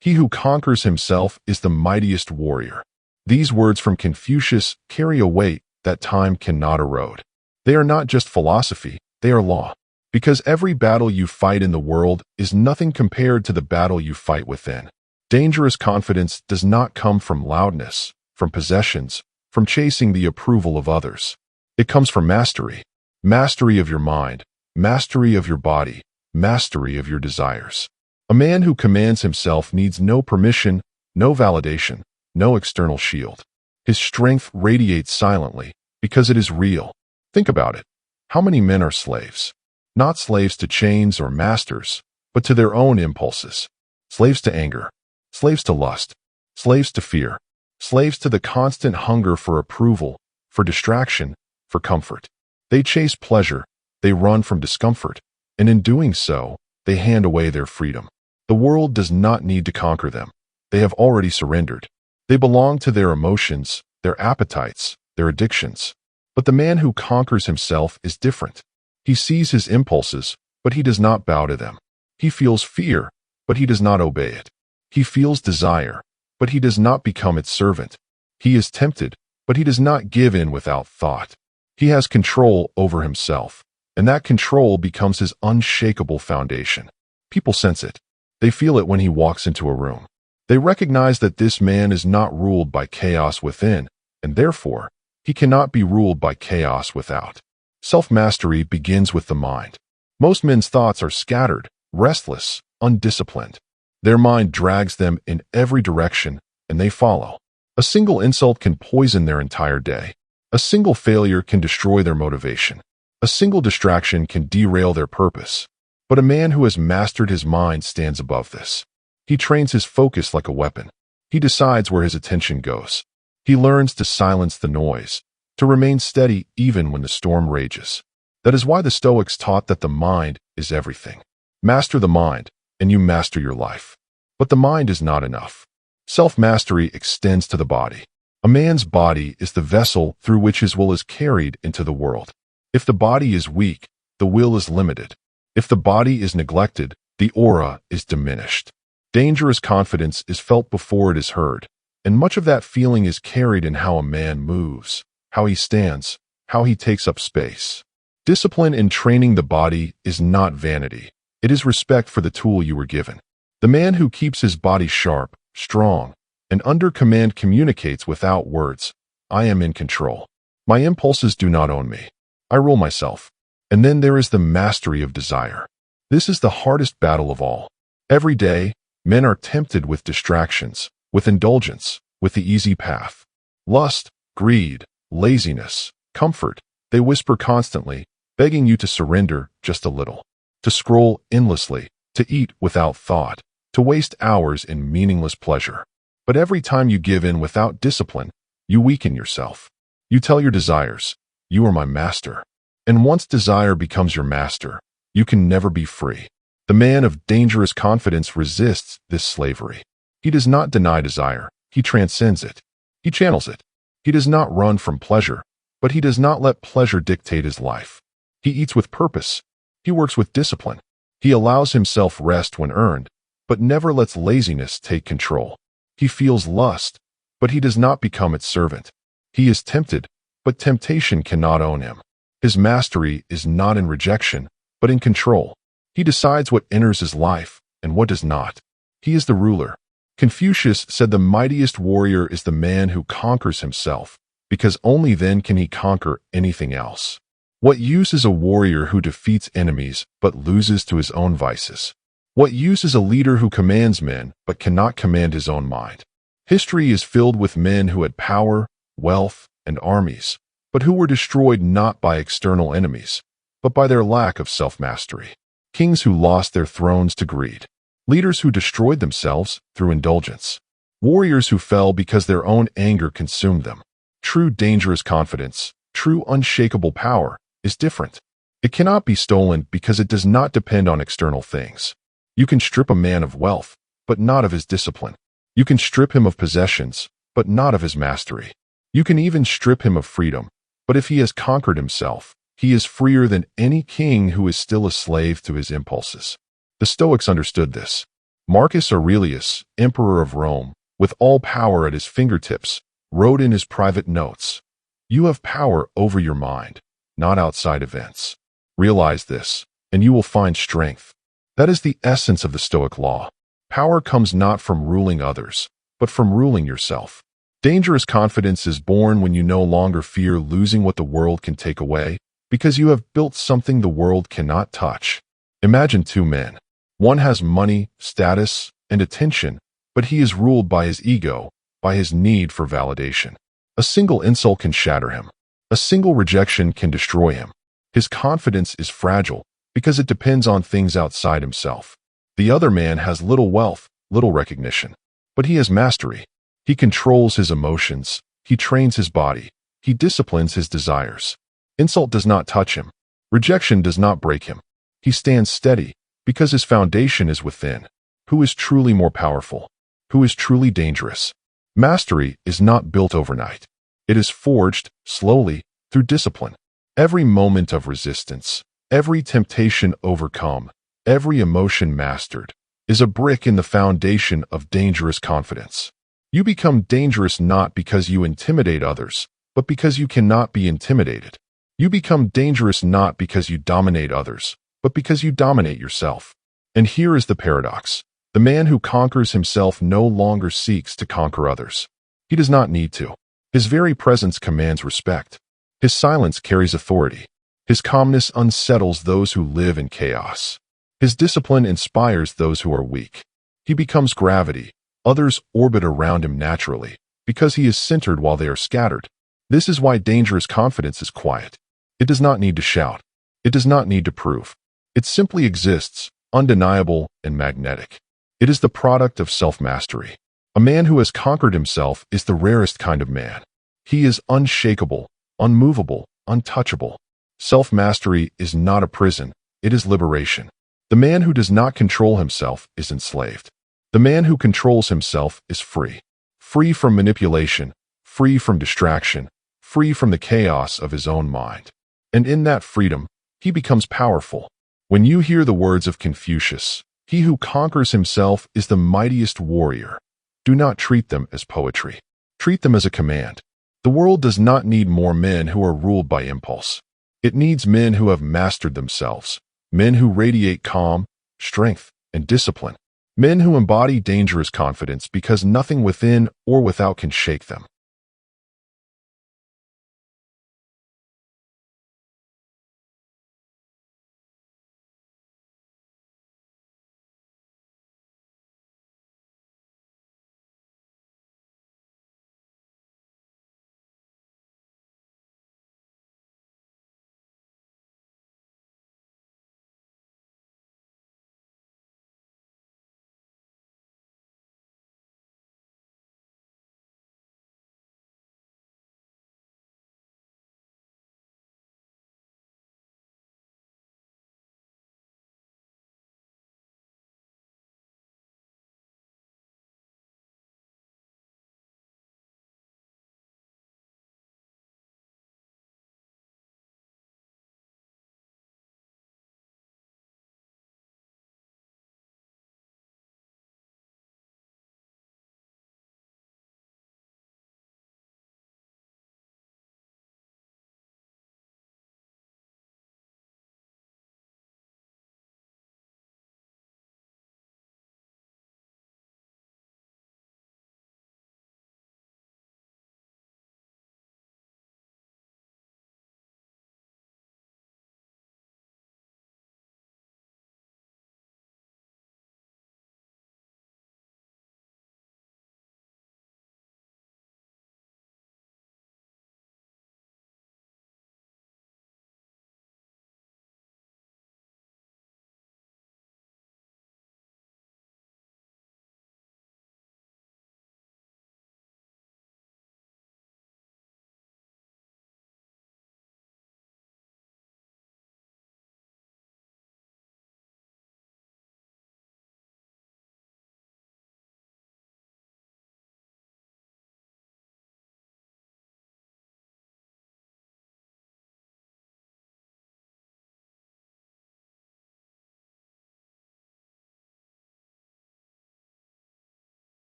He who conquers himself is the mightiest warrior. These words from Confucius carry a weight that time cannot erode. They are not just philosophy, they are law. Because every battle you fight in the world is nothing compared to the battle you fight within. Dangerous confidence does not come from loudness, from possessions, from chasing the approval of others. It comes from mastery. Mastery of your mind, mastery of your body, mastery of your desires. A man who commands himself needs no permission, no validation, no external shield. His strength radiates silently because it is real. Think about it. How many men are slaves? Not slaves to chains or masters, but to their own impulses. Slaves to anger, slaves to lust, slaves to fear, slaves to the constant hunger for approval, for distraction, for comfort. They chase pleasure, they run from discomfort, and in doing so, they hand away their freedom. The world does not need to conquer them. They have already surrendered. They belong to their emotions, their appetites, their addictions. But the man who conquers himself is different. He sees his impulses, but he does not bow to them. He feels fear, but he does not obey it. He feels desire, but he does not become its servant. He is tempted, but he does not give in without thought. He has control over himself, and that control becomes his unshakable foundation. People sense it. They feel it when he walks into a room. They recognize that this man is not ruled by chaos within, and therefore, he cannot be ruled by chaos without. Self-mastery begins with the mind. Most men's thoughts are scattered, restless, undisciplined. Their mind drags them in every direction, and they follow. A single insult can poison their entire day. A single failure can destroy their motivation. A single distraction can derail their purpose. But a man who has mastered his mind stands above this. He trains his focus like a weapon. He decides where his attention goes. He learns to silence the noise, to remain steady even when the storm rages. That is why the Stoics taught that the mind is everything. Master the mind, and you master your life. But the mind is not enough. Self-mastery extends to the body. A man's body is the vessel through which his will is carried into the world. If the body is weak, the will is limited. If the body is neglected, the aura is diminished. Dangerous confidence is felt before it is heard, and much of that feeling is carried in how a man moves, how he stands, how he takes up space. Discipline in training the body is not vanity. It is respect for the tool you were given. The man who keeps his body sharp, strong, and under command communicates without words. I am in control. My impulses do not own me. I rule myself. And then there is the mastery of desire. This is the hardest battle of all. Every day, men are tempted with distractions, with indulgence, with the easy path. Lust, greed, laziness, comfort, they whisper constantly, begging you to surrender just a little, to scroll endlessly, to eat without thought, to waste hours in meaningless pleasure. But every time you give in without discipline, you weaken yourself. You tell your desires, "You are my master." And once desire becomes your master, you can never be free. The man of dangerous confidence resists this slavery. He does not deny desire, he transcends it. He channels it. He does not run from pleasure, but he does not let pleasure dictate his life. He eats with purpose. He works with discipline. He allows himself rest when earned, but never lets laziness take control. He feels lust, but he does not become its servant. He is tempted, but temptation cannot own him. His mastery is not in rejection, but in control. He decides what enters his life and what does not. He is the ruler. Confucius said the mightiest warrior is the man who conquers himself, because only then can he conquer anything else. What use is a warrior who defeats enemies but loses to his own vices? What use is a leader who commands men but cannot command his own mind? History is filled with men who had power, wealth, and armies, but who were destroyed not by external enemies, but by their lack of self-mastery. Kings who lost their thrones to greed. Leaders who destroyed themselves through indulgence. Warriors who fell because their own anger consumed them. True dangerous confidence, true unshakable power, is different. It cannot be stolen because it does not depend on external things. You can strip a man of wealth, but not of his discipline. You can strip him of possessions, but not of his mastery. You can even strip him of freedom, but if he has conquered himself, he is freer than any king who is still a slave to his impulses. The Stoics understood this. Marcus Aurelius, emperor of Rome, with all power at his fingertips, wrote in his private notes, "You have power over your mind, not outside events. Realize this, and you will find strength." That is the essence of the Stoic law. Power comes not from ruling others, but from ruling yourself. Dangerous confidence is born when you no longer fear losing what the world can take away, because you have built something the world cannot touch. Imagine two men. One has money, status, and attention, but he is ruled by his ego, by his need for validation. A single insult can shatter him. A single rejection can destroy him. His confidence is fragile because it depends on things outside himself. The other man has little wealth, little recognition, but he has mastery. He controls his emotions. He trains his body. He disciplines his desires. Insult does not touch him. Rejection does not break him. He stands steady because his foundation is within. Who is truly more powerful? Who is truly dangerous? Mastery is not built overnight. It is forged, slowly, through discipline. Every moment of resistance, every temptation overcome, every emotion mastered, is a brick in the foundation of dangerous confidence. You become dangerous not because you intimidate others, but because you cannot be intimidated. You become dangerous not because you dominate others, but because you dominate yourself. And here is the paradox. The man who conquers himself no longer seeks to conquer others. He does not need to. His very presence commands respect. His silence carries authority. His calmness unsettles those who live in chaos. His discipline inspires those who are weak. He becomes gravity. Others orbit around him naturally, because he is centered while they are scattered. This is why dangerous confidence is quiet. It does not need to shout. It does not need to prove. It simply exists, undeniable and magnetic. It is the product of self-mastery. A man who has conquered himself is the rarest kind of man. He is unshakable, unmovable, untouchable. Self-mastery is not a prison, it is liberation. The man who does not control himself is enslaved. The man who controls himself is free. Free from manipulation, free from distraction, free from the chaos of his own mind. And in that freedom, he becomes powerful. When you hear the words of Confucius, "He who conquers himself is the mightiest warrior," do not treat them as poetry. Treat them as a command. The world does not need more men who are ruled by impulse. It needs men who have mastered themselves, men who radiate calm, strength, and discipline, men who embody dangerous confidence because nothing within or without can shake them.